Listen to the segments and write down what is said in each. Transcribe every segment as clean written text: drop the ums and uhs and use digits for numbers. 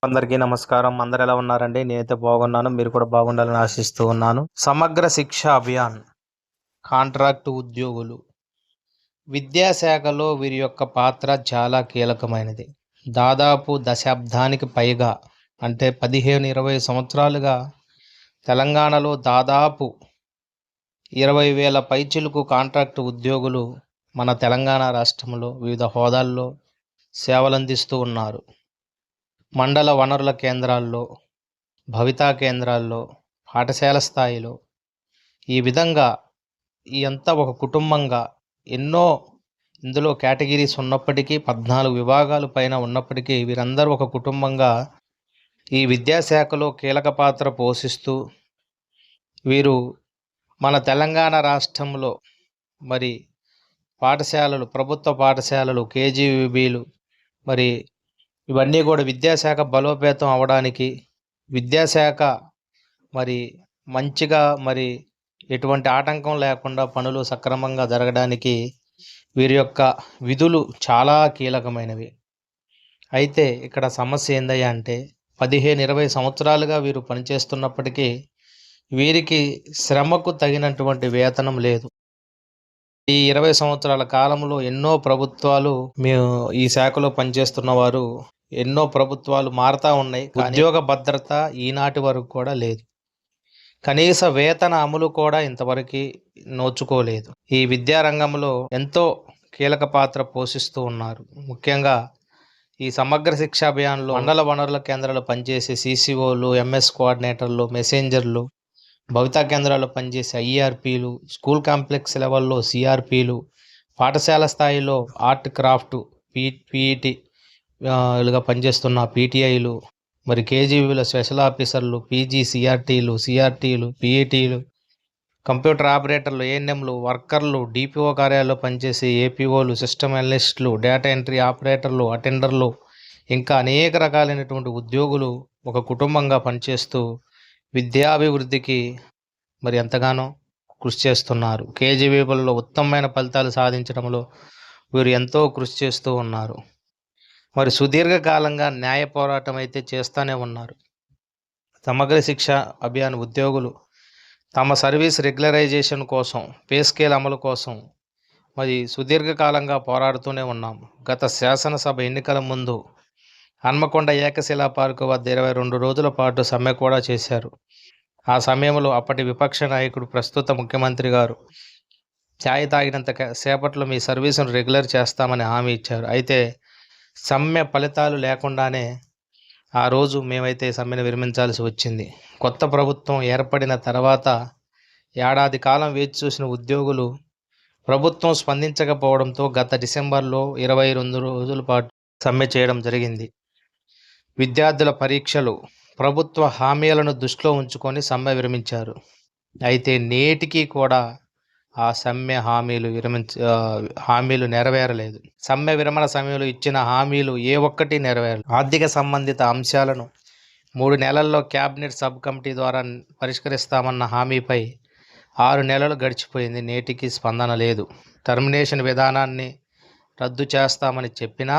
అందరికీ నమస్కారం. అందరు ఎలా ఉన్నారండి? నేనైతే బాగున్నాను. మీరు కూడా బాగుండాలని ఆశిస్తూ ఉన్నాను. సమగ్ర శిక్ష అభియాన్ కాంట్రాక్టు ఉద్యోగులు విద్యాశాఖలో వీరి యొక్క పాత్ర చాలా కీలకమైనది. దాదాపు దశాబ్దానికి పైగా అంటే 15-20 సంవత్సరాలుగా తెలంగాణలో దాదాపు 20,000 పైచిలుకు కాంట్రాక్టు ఉద్యోగులు మన తెలంగాణ రాష్ట్రంలో వివిధ హోదాల్లో సేవలందిస్తూ ఉన్నారు. మండల వనరుల కేంద్రాల్లో, భవితా కేంద్రాల్లో, పాఠశాల స్థాయిలో ఈ విధంగా అంతా ఒక కుటుంబంగా ఎన్నో ఇందులో కేటగిరీస్ ఉన్నప్పటికీ 14 విభాగాలు పైన ఉన్నప్పటికీ వీరందరూ ఒక కుటుంబంగా ఈ విద్యాశాఖలో కీలక పాత్ర పోషిస్తూ వీరు మన తెలంగాణ రాష్ట్రంలో మరి పాఠశాలలు, ప్రభుత్వ పాఠశాలలు, కేజీబీలు మరి ఇవన్నీ కూడా విద్యాశాఖ బలోపేతం అవ్వడానికి, విద్యాశాఖ మరి మంచిగా మరి ఎటువంటి ఆటంకం లేకుండా పనులు సక్రమంగా జరగడానికి వీరి యొక్క విధులు చాలా కీలకమైనవి. అయితే ఇక్కడ సమస్య ఏందయ్యా అంటే 15-20 సంవత్సరాలుగా వీరు పనిచేస్తున్నప్పటికీ వీరికి శ్రమకు తగినటువంటి వేతనం లేదు. ఈ 20 సంవత్సరాల కాలంలో ఎన్నో ప్రభుత్వాలు మేము ఈ శాఖలో పనిచేస్తున్న వారు ఎన్నో ప్రభుత్వాలు మారుతూ ఉన్నాయి. ఉద్యోగ భద్రత ఈనాటి వరకు కూడా లేదు. కనీస వేతన అమలు కూడా ఇంతవరకు నోచుకోలేదు. ఈ విద్యారంగంలో ఎంతో కీలక పాత్ర పోషిస్తూ ఉన్నారు. ముఖ్యంగా ఈ సమగ్ర శిక్ష అభియాన్లో మండల వనరుల కేంద్రాలు పనిచేసే సీసీఓలు, ఎంఎస్ కోఆర్డినేటర్లు, మెసెంజర్లు, భవితా కేంద్రాల్లో పనిచేసే ఐఆర్పీలు, స్కూల్ కాంప్లెక్స్ లెవెల్లో సిఆర్పీలు, పాఠశాల స్థాయిలో ఆర్ట్ క్రాఫ్ట్ పీఈటీలుగా పనిచేస్తున్న పీటీఐలు, మరి కేజీబీలో స్పెషల్ ఆఫీసర్లు, పీజీ సిఆర్టీలు, పీఈటీలు, కంప్యూటర్ ఆపరేటర్లు, ఏఎన్ఎంలు, వర్కర్లు, డిపిఓ కార్యాలయంలో పనిచేసే ఏపీఓలు, సిస్టమ్ అనలిస్టులు, డేటా ఎంట్రీ ఆపరేటర్లు, అటెండర్లు, ఇంకా అనేక రకాలైనటువంటి ఉద్యోగులు ఒక కుటుంబంగా పనిచేస్తూ విద్యాభివృద్ధికి మరి ఎంతగానో కృషి చేస్తున్నారు. కేజీబీలలో ఉత్తమమైన ఫలితాలు సాధించడంలో వీరు ఎంతో కృషి చేస్తూ ఉన్నారు. మరి సుదీర్ఘకాలంగా న్యాయ పోరాటం అయితే చేస్తూనే ఉన్నారు. సమగ్ర శిక్ష అభియాన్ ఉద్యోగులు తమ సర్వీస్ రెగ్యులరైజేషన్ కోసం, పే స్కేల్ అమలు కోసం మరి సుదీర్ఘకాలంగా పోరాడుతూనే ఉన్నాం. గత శాసనసభ ఎన్నికల ముందు హన్మకొండ ఏకశిలా పార్కు వద్ద 22 రోజుల పాటు సమ్మె కూడా చేశారు. ఆ సమయంలో అప్పటి విపక్ష నాయకుడు, ప్రస్తుత ముఖ్యమంత్రి గారు ఛాయ్ తాగినంత సేపట్లో మీ సర్వీసును రెగ్యులర్ చేస్తామని హామీ ఇచ్చారు. అయితే సమ్మె ఫలితాలు లేకుండానే ఆ రోజు మేమైతే సమ్మెను విరమించాల్సి వచ్చింది. కొత్త ప్రభుత్వం ఏర్పడిన తర్వాత ఏడాది కాలం వేచి చూసిన ఉద్యోగులు ప్రభుత్వం స్పందించకపోవడంతో గత డిసెంబర్లో 22 రోజుల పాటు సమ్మె చేయడం జరిగింది. విద్యార్థుల పరీక్షలు, ప్రభుత్వ హామీలను దృష్టిలో ఉంచుకొని సమ్మె విరమించారు. అయితే నేటికి కూడా ఆ సమ్మె హామీలు నెరవేరలేదు. సమ్మె విరమణ సమయంలో ఇచ్చిన హామీలు ఏ ఒక్కటి నెరవేరలేదు. ఆర్థిక సంబంధిత అంశాలను 3 నెలల్లో క్యాబినెట్ సబ్ కమిటీ ద్వారా పరిష్కరిస్తామన్న హామీపై 6 నెలలు గడిచిపోయింది. నేటికి స్పందన లేదు. టర్మినేషన్ విధానాన్ని రద్దు చేస్తామని చెప్పినా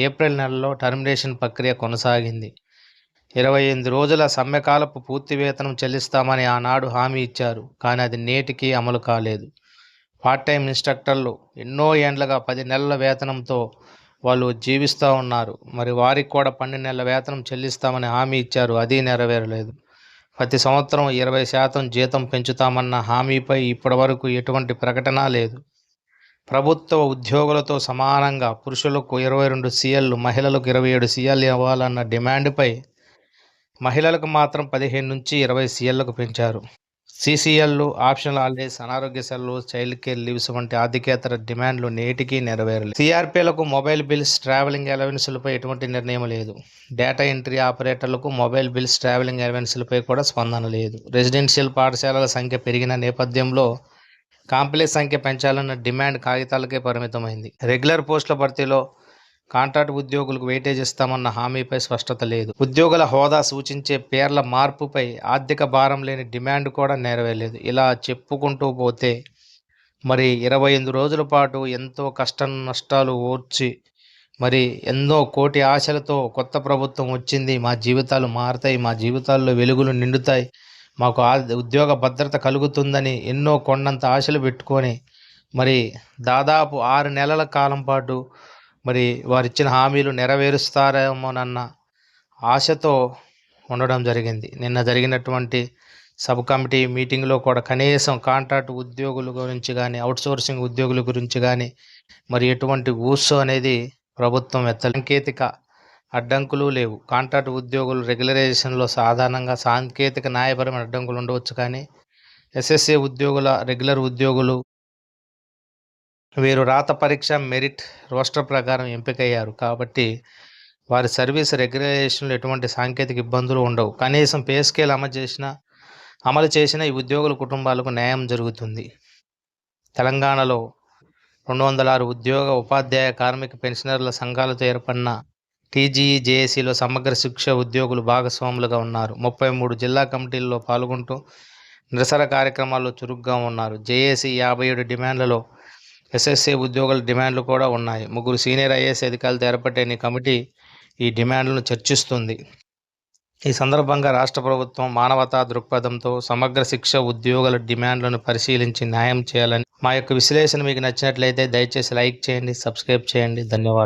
ఏప్రిల్ నెలలో టర్మినేషన్ ప్రక్రియ కొనసాగింది. 28 రోజుల సమ్మెకాలపు పూర్తి వేతనం చెల్లిస్తామని ఆనాడు హామీ ఇచ్చారు. కానీ అది నేటికి అమలు కాలేదు. పార్ట్ టైం ఇన్స్ట్రక్టర్లు ఎన్నో ఏండ్లుగా 10 నెలల వేతనంతో వాళ్ళు జీవిస్తూ ఉన్నారు. మరి వారికి కూడా 12 నెలల వేతనం చెల్లిస్తామని హామీ ఇచ్చారు. అది నెరవేరలేదు. ప్రతి సంవత్సరం 20% జీతం పెంచుతామన్న హామీపై ఇప్పటివరకు ఎటువంటి ప్రకటన లేదు. ప్రభుత్వ ఉద్యోగులతో సమానంగా పురుషులకు 22 సీఎల్లు, మహిళలకు 27 సీఎల్లు ఇవ్వాలన్న డిమాండ్పై మహిళలకు మాత్రం 15-20 సీఎల్లకు పెంచారు. సీసీఎల్లు, ఆప్షనల్ హాలిడేస్, అనారోగ్య సెలవులు, చైల్డ్ కేర్ లీవ్స్ వంటి ఆర్థికేతర డిమాండ్లు నేటికీ నెరవేరలేదు. సిఆర్పీలకు మొబైల్ బిల్స్, ట్రావెలింగ్ అలవెన్సులపై ఎటువంటి నిర్ణయం లేదు. డేటా ఎంట్రీ ఆపరేటర్లకు మొబైల్ బిల్స్, ట్రావెలింగ్ అలవెన్సులపై కూడా స్పందన లేదు. రెసిడెన్షియల్ పాఠశాలల సంఖ్య పెరిగిన నేపథ్యంలో కాంప్లెక్స్ సంఖ్య పెంచాలన్న డిమాండ్ కాగితాలకే పరిమితమైంది. రెగ్యులర్ పోస్టుల భర్తీలో కాంట్రాక్ట్ ఉద్యోగులకు వెయిటేజ్ ఇస్తామన్న హామీపై స్పష్టత లేదు. ఉద్యోగుల హోదా సూచించే పేర్ల మార్పుపై ఆర్థిక భారం లేని డిమాండ్ కూడా నెరవేరలేదు. ఇలా చెప్పుకుంటూ పోతే మరి 28 రోజుల పాటు ఎంతో కష్ట నష్టాలు ఓర్చి మరి ఎన్నో కోటి ఆశలతో కొత్త ప్రభుత్వం వచ్చింది, మా జీవితాలు మారతాయి, మా జీవితాల్లో వెలుగులు నిండుతాయి, మాకు ఉద్యోగ భద్రత కలుగుతుందని ఎన్నో కొండంత ఆశలు పెట్టుకొని మరి దాదాపు 6 నెలల కాలం పాటు మరి వారిచ్చిన హామీలు నెరవేరుస్తారేమోనన్న ఆశతో ఉండడం జరిగింది. నిన్న జరిగినటువంటి సబ్ కమిటీ మీటింగ్లో కూడా కనీసం కాంట్రాక్ట్ ఉద్యోగుల గురించి కానీ, అవుట్సోర్సింగ్ ఉద్యోగుల గురించి కానీ మరి ఎటువంటి ఊసు అనేది ప్రభుత్వం సాంకేతిక అడ్డంకులు లేవు. కాంట్రాక్ట్ ఉద్యోగులు రెగ్యులరైజేషన్లో సాధారణంగా సాంకేతిక న్యాయపరమైన అడ్డంకులు ఉండవచ్చు, కానీ ఎస్ఎస్ఏ ఉద్యోగుల రెగ్యులర్ ఉద్యోగులు వీరు రాత పరీక్ష, మెరిట్, రోస్టర్ ప్రకారం ఎంపికయ్యారు కాబట్టి వారి సర్వీస్ రెగ్యులరైజేషన్లో ఎటువంటి సాంకేతిక ఇబ్బందులు ఉండవు. కనీసం పే స్కేల్ అమలు చేసిన ఈ ఉద్యోగుల కుటుంబాలకు న్యాయం జరుగుతుంది. తెలంగాణలో 206 ఉద్యోగ, ఉపాధ్యాయ, కార్మిక, పెన్షనర్ల సంఘాలతో ఏర్పడిన టీజీఈ జేఏసీలో సమగ్ర శిక్ష ఉద్యోగులు భాగస్వాములుగా ఉన్నారు. 33 జిల్లా కమిటీల్లో పాల్గొంటూ నిరసన కార్యక్రమాల్లో చురుగ్గా ఉన్నారు. జేఏసీ 57 డిమాండ్లలో ఎస్ఎస్ఏ ఉద్యోగుల డిమాండ్లు కూడా ఉన్నాయి. 3 సీనియర్ ఐఏఎస్ అధికారులతో ఏర్పడిన కమిటీ ఈ డిమాండ్లను చర్చిస్తుంది. ఈ సందర్భంగా రాష్ట్ర ప్రభుత్వం మానవతా దృక్పథంతో సమగ్ర శిక్ష ఉద్యోగుల డిమాండ్లను పరిశీలించి న్యాయం చేయాలని మా యొక్క విశ్లేషణ మీకు నచ్చినట్లయితే దయచేసి లైక్ చేయండి, సబ్స్క్రైబ్ చేయండి. ధన్యవాదాలు.